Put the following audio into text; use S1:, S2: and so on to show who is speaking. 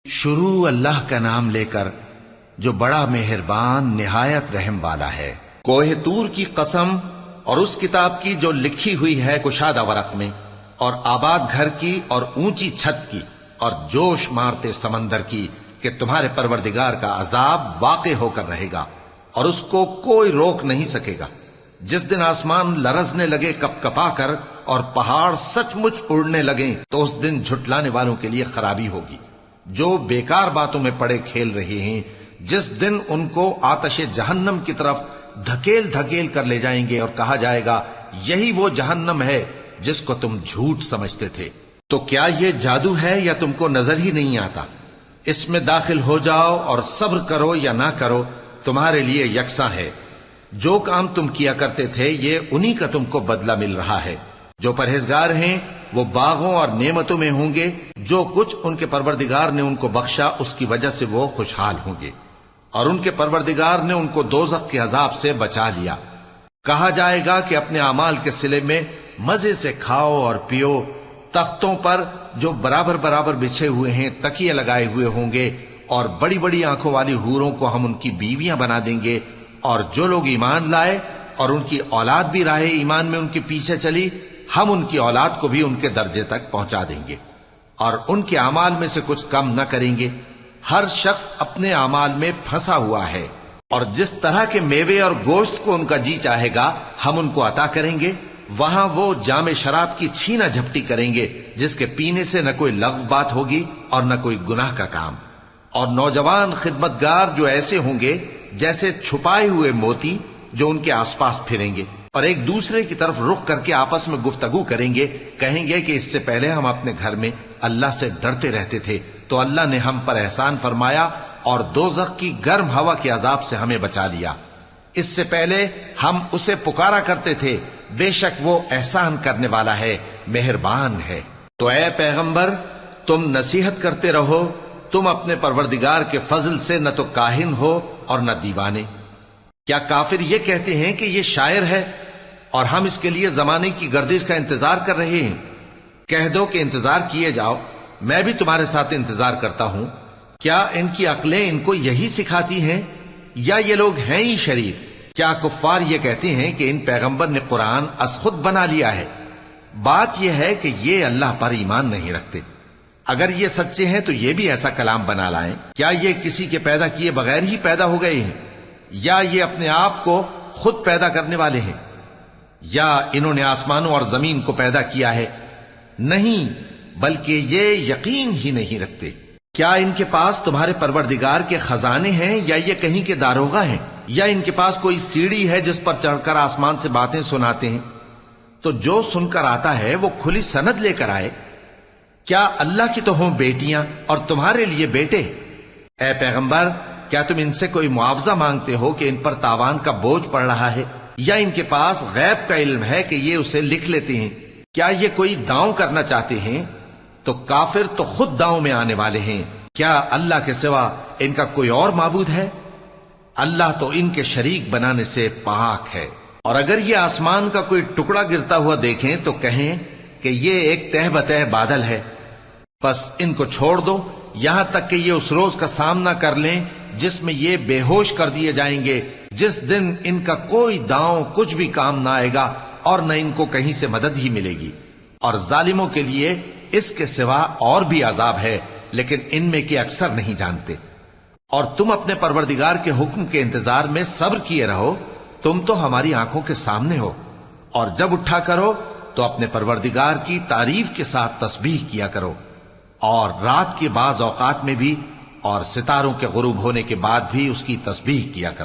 S1: شروع اللہ کا نام لے کر جو بڑا مہربان نہایت رحم والا ہے۔ کوہ طور کی قسم اور اس کتاب کی جو لکھی ہوئی ہے کشادہ ورق میں، اور آباد گھر کی اور اونچی چھت کی، اور جوش مارتے سمندر کی کہ تمہارے پروردگار کا عذاب واقع ہو کر رہے گا اور اس کو کوئی روک نہیں سکے گا۔ جس دن آسمان لرزنے لگے کپ کپا کر اور پہاڑ سچ مچ اڑنے لگیں تو اس دن جھٹلانے والوں کے لیے خرابی ہوگی، جو بیکار باتوں میں پڑے کھیل رہے ہیں۔ جس دن ان کو آتش جہنم کی طرف دھکیل دھکیل کر لے جائیں گے اور کہا جائے گا یہی وہ جہنم ہے جس کو تم جھوٹ سمجھتے تھے۔ تو کیا یہ جادو ہے یا تم کو نظر ہی نہیں آتا؟ اس میں داخل ہو جاؤ اور صبر کرو یا نہ کرو تمہارے لیے یکساں ہے۔ جو کام تم کیا کرتے تھے یہ انہی کا تم کو بدلہ مل رہا ہے۔ جو پرہیزگار ہیں وہ باغوں اور نعمتوں میں ہوں گے، جو کچھ ان کے پروردگار نے ان کو بخشا اس کی وجہ سے وہ خوشحال ہوں گے، اور ان کے پروردگار نے ان کو دوزخ کے عذاب سے بچا لیا۔ کہا جائے گا کہ اپنے اعمال کے صلے میں مزے سے کھاؤ اور پیو، تختوں پر جو برابر برابر بچھے ہوئے ہیں تکیے لگائے ہوئے ہوں گے، اور بڑی بڑی آنکھوں والی حوروں کو ہم ان کی بیویاں بنا دیں گے۔ اور جو لوگ ایمان لائے اور ان کی اولاد بھی راہ ایمان میں ان کے پیچھے چلی، ہم ان کی اولاد کو بھی ان کے درجے تک پہنچا دیں گے اور ان کے اعمال میں سے کچھ کم نہ کریں گے۔ ہر شخص اپنے اعمال میں پھنسا ہوا ہے، اور جس طرح کے میوے اور گوشت کو ان کا جی چاہے گا ہم ان کو عطا کریں گے۔ وہاں وہ جام شراب کی چھینا جھپٹی کریں گے جس کے پینے سے نہ کوئی لغو بات ہوگی اور نہ کوئی گناہ کا کام۔ اور نوجوان خدمتگار جو ایسے ہوں گے جیسے چھپائے ہوئے موتی جو ان کے آس پاس پھریں گے، اور ایک دوسرے کی طرف رخ کر کے آپس میں گفتگو کریں گے، کہیں گے کہ اس سے پہلے ہم اپنے گھر میں اللہ سے ڈرتے رہتے تھے تو اللہ نے ہم پر احسان فرمایا اور دوزخ کی گرم ہوا کے عذاب سے ہمیں بچا لیا۔ اس سے پہلے ہم اسے پکارا کرتے تھے، بے شک وہ احسان کرنے والا ہے، مہربان ہے۔ تو اے پیغمبر تم نصیحت کرتے رہو، تم اپنے پروردگار کے فضل سے نہ تو کاہن ہو اور نہ دیوانے۔ کیا کافر یہ کہتے ہیں کہ یہ شاعر ہے اور ہم اس کے لیے زمانے کی گردش کا انتظار کر رہے ہیں؟ کہہ دو کہ انتظار کیے جاؤ، میں بھی تمہارے ساتھ انتظار کرتا ہوں۔ کیا ان کی عقلیں ان کو یہی سکھاتی ہیں یا یہ لوگ ہیں ہی شریر؟ کیا کفار یہ کہتے ہیں کہ ان پیغمبر نے قرآن از خود بنا لیا ہے؟ بات یہ ہے کہ یہ اللہ پر ایمان نہیں رکھتے۔ اگر یہ سچے ہیں تو یہ بھی ایسا کلام بنا لائیں۔ کیا یہ کسی کے پیدا کیے بغیر ہی پیدا ہو گئے ہیں، یا یہ اپنے آپ کو خود پیدا کرنے والے ہیں، یا انہوں نے آسمانوں اور زمین کو پیدا کیا ہے؟ نہیں، بلکہ یہ یقین ہی نہیں رکھتے۔ کیا ان کے پاس تمہارے پروردگار کے خزانے ہیں یا یہ کہیں کے داروغہ ہیں، یا ان کے پاس کوئی سیڑھی ہے جس پر چڑھ کر آسمان سے باتیں سناتے ہیں؟ تو جو سن کر آتا ہے وہ کھلی سند لے کر آئے۔ کیا اللہ کی تو ہوں بیٹیاں اور تمہارے لیے بیٹے؟ اے پیغمبر کیا تم ان سے کوئی معاوضہ مانگتے ہو کہ ان پر تاوان کا بوجھ پڑ رہا ہے، یا ان کے پاس غیب کا علم ہے کہ یہ اسے لکھ لیتے ہیں؟ کیا یہ کوئی داؤں کرنا چاہتے ہیں؟ تو کافر تو خود داؤں میں آنے والے ہیں۔ کیا اللہ کے سوا ان کا کوئی اور معبود ہے؟ اللہ تو ان کے شریک بنانے سے پاک ہے۔ اور اگر یہ آسمان کا کوئی ٹکڑا گرتا ہوا دیکھیں تو کہیں کہ یہ ایک تہ بتہ بادل ہے، بس ان کو چھوڑ دو یہاں تک کہ یہ اس روز کا سامنا کر لیں جس میں یہ بے ہوش کر دیے جائیں گے، جس دن ان کا کوئی داؤں کچھ بھی کام نہ آئے گا اور نہ ان کو کہیں سے مدد ہی ملے گی۔ اور ظالموں کے لیے اس کے سوا اور بھی عذاب ہے، لیکن ان میں کے اکثر نہیں جانتے۔ اور تم اپنے پروردگار کے حکم کے انتظار میں صبر کیے رہو، تم تو ہماری آنکھوں کے سامنے ہو۔ اور جب اٹھا کرو تو اپنے پروردگار کی تعریف کے ساتھ تسبیح کیا کرو، اور رات کے بعض اوقات میں بھی اور ستاروں کے غروب ہونے کے بعد بھی اس کی تسبیح کیا کرو۔